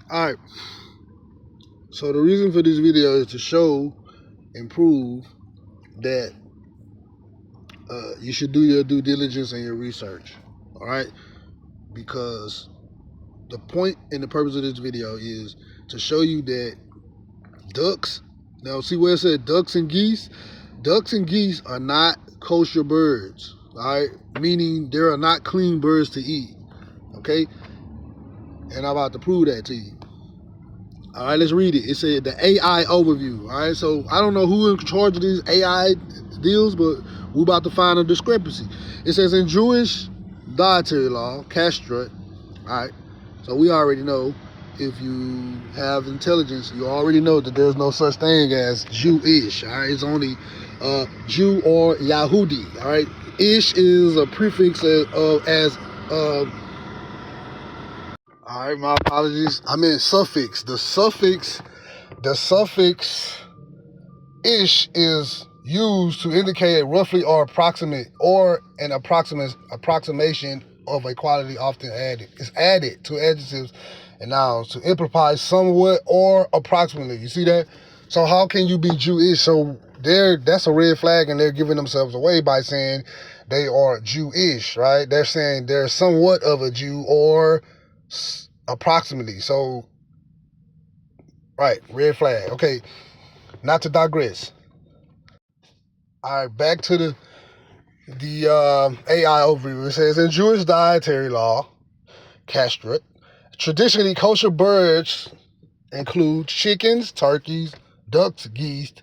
All right. So the reason for this video is to show and prove that you should do your due diligence and your research. All right, because the point and the purpose of this video is to show you that ducks. Now, see where it said ducks and geese? Ducks and geese are not kosher birds. All right, meaning they are not clean birds to eat. Okay, and I'm about to prove that to you. All right, let's read it. It said the AI overview. All right, so I don't know who in charge of these AI deals, but we're about to find a discrepancy. It says in Jewish dietary law, castrate. All right, so we already know if you have intelligence, you already know that there's no such thing as Jewish. All right, it's only Jew or Yahudi. All right, ish is a prefix as all right, my apologies. I meant suffix. The suffix ish is used to indicate a roughly or approximate or an approximation of a quality often added. It's added to adjectives and nouns to imply somewhat or approximately. You see that? So how can you be Jewish? So that's a red flag, and they're giving themselves away by saying they are Jewish, right? They're saying they're somewhat of a Jew or approximately. So, right, red flag. Okay, not to digress. All right, back to the AI overview. It says in Jewish dietary law, castrate, traditionally kosher birds include chickens, turkeys, ducks, geese,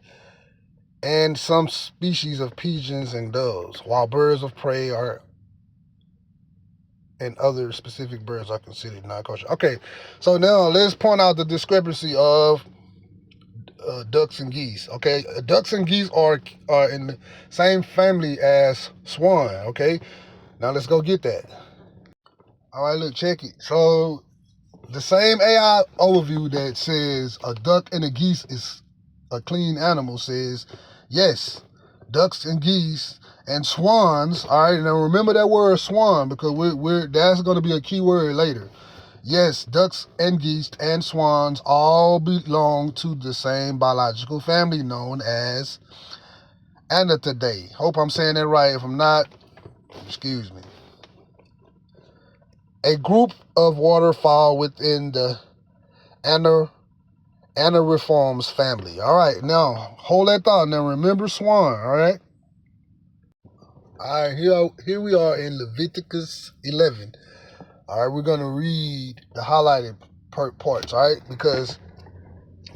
and some species of pigeons and doves, while birds of prey and other specific birds are considered non-kosher. Okay, so now let's point out the discrepancy of ducks and geese. Okay, ducks and geese are in the same family as swan. Okay, now let's go get that. All right, look, check it. So the same AI overview that says a duck and a geese is a clean animal says yes, ducks and geese and swans. All right, now remember that word swan, because that's going to be a key word later. Yes, ducks and geese and swans all belong to the same biological family known as Anatidae. Hope I'm saying that right. If I'm not, excuse me. A group of waterfowl within the Anariformes family. All right, now hold that thought. Now remember swan. All right. All right, here we are in Leviticus 11. All right, we're going to read the highlighted parts, all right, because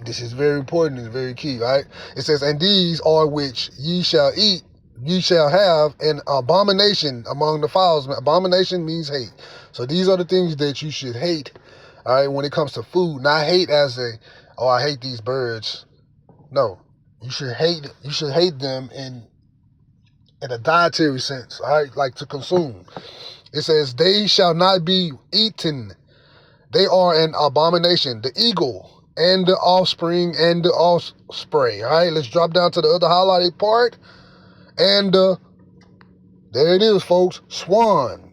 this is very important and very key, right? It says, and these are which ye shall eat, ye shall have an abomination among the fowls. Abomination means hate. So these are the things that you should hate, all right, when it comes to food. Not hate as I hate these birds. No, you should hate them in a dietary sense, all right, like to consume. It says, they shall not be eaten. They are an abomination. The eagle and the offspring and the offspray. All right, let's drop down to the other highlighted part. And there it is, folks. Swan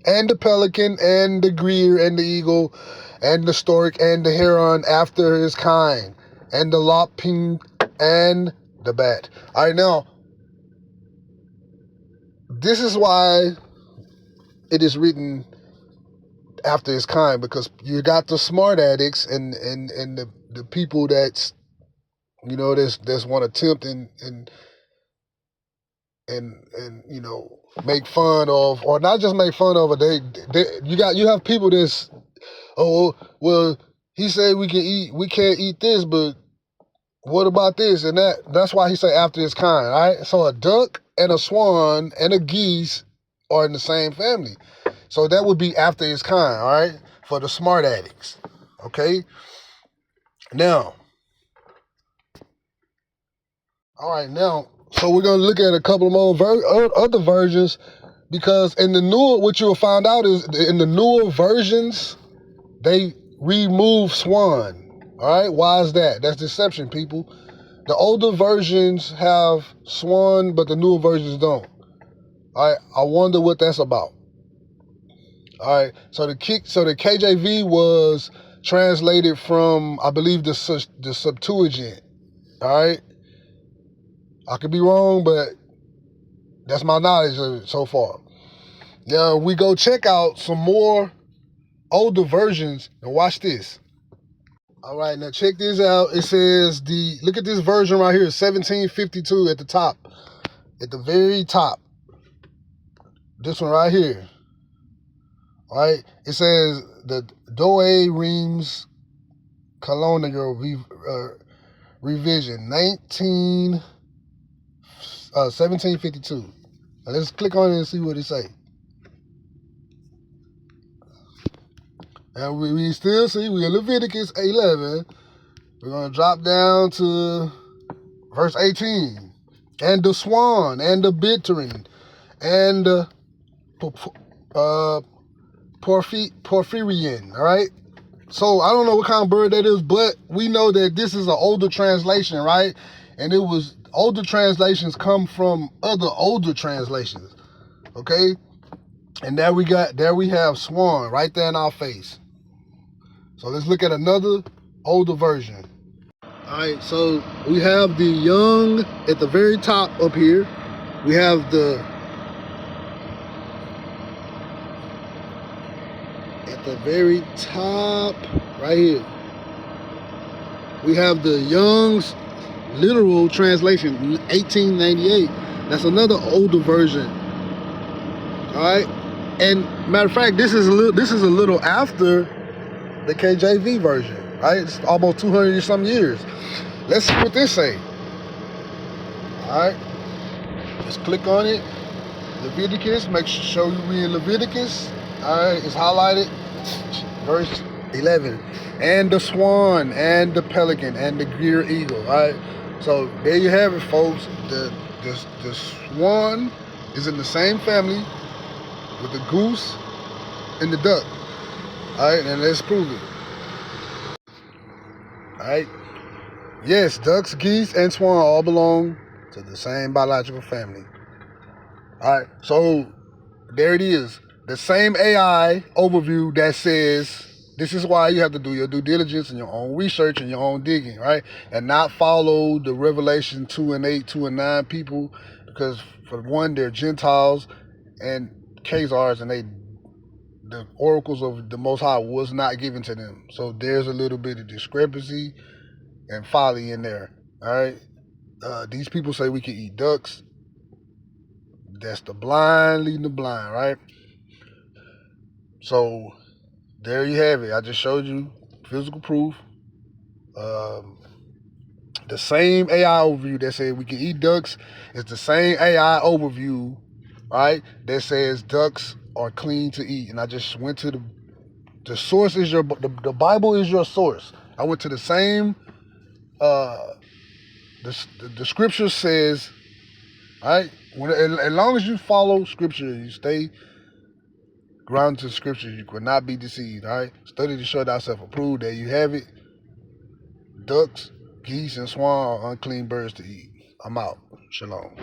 and the pelican and the greer and the eagle and the stork and the heron after his kind and the lapin and the bat. All right, now, this is why it is written after his kind, because you got the smart addicts and the people that's, you know, that's want to tempt and you know, make fun of, or not just make fun of it. You have people that's, oh well, he said we can't eat this, but what about this and that? That's why he said after his kind. All right, so a duck and a swan and a geese are in the same family. So that would be after his kind, all right, for the smart addicts, okay? Now, all right, now, so we're going to look at a couple of more other versions, because in the newer, what you'll find out is in the newer versions, they remove swan, all right? Why is that? That's deception, people. The older versions have swan, but the newer versions don't. All right, I wonder what that's about. All right, so the KJV was translated from, I believe, the Septuagint. All right, I could be wrong, but that's my knowledge of it so far. Now we go check out some more older versions and watch this. All right, now check this out. It says look at this version right here, 1752 at the top, at the very top. This one right here. All right, it says the Doe Reams Colonial Revision, 1752. Now let's click on it and see what it say. And we still see, we're in Leviticus 11. We're going to drop down to verse 18. And the swan, and the bittern, and the porphyrian, all right? So I don't know what kind of bird that is, but we know that this is an older translation, right? And older translations come from other older translations, okay? And there we have swan right there in our face. So let's look at another older version. All right, so we have the young at the very top up here. We have at the very top right here. We have the Young's literal translation, 1898. That's another older version. All right, and matter of fact, this is a little after the KJV version, right? It's almost 200 and some years. Let's see what this say. All right, just click on it. Leviticus, make sure you read Leviticus. All right, it's highlighted. Verse 11. And the swan, and the pelican, and the gear eagle. All right, so there you have it, folks. The swan is in the same family with the goose and the duck. All right, and let's prove it. All right. Yes, ducks, geese, and swan all belong to the same biological family. All right, so there it is. The same AI overview that says this is why you have to do your due diligence and your own research and your own digging, right? And not follow the Revelation 2 and 8, 2 and 9 people, because for one, they're Gentiles and Khazars, and the oracles of the Most High was not given to them. So there's a little bit of discrepancy and folly in there, all right? These people say we can eat ducks. That's the blind leading the blind, right? So there you have it. I just showed you physical proof. The same AI overview that said we can eat ducks is the same AI overview, right, that says ducks are clean to eat. And I just went to the source is the Bible is your source. I went to the same, the scripture says, all right, as long as you follow scripture, you stay grounded to scripture, you could not be deceived, all right? Study to show thyself approved. There you have it. Ducks, geese, and swan are unclean birds to eat. I'm out. Shalom.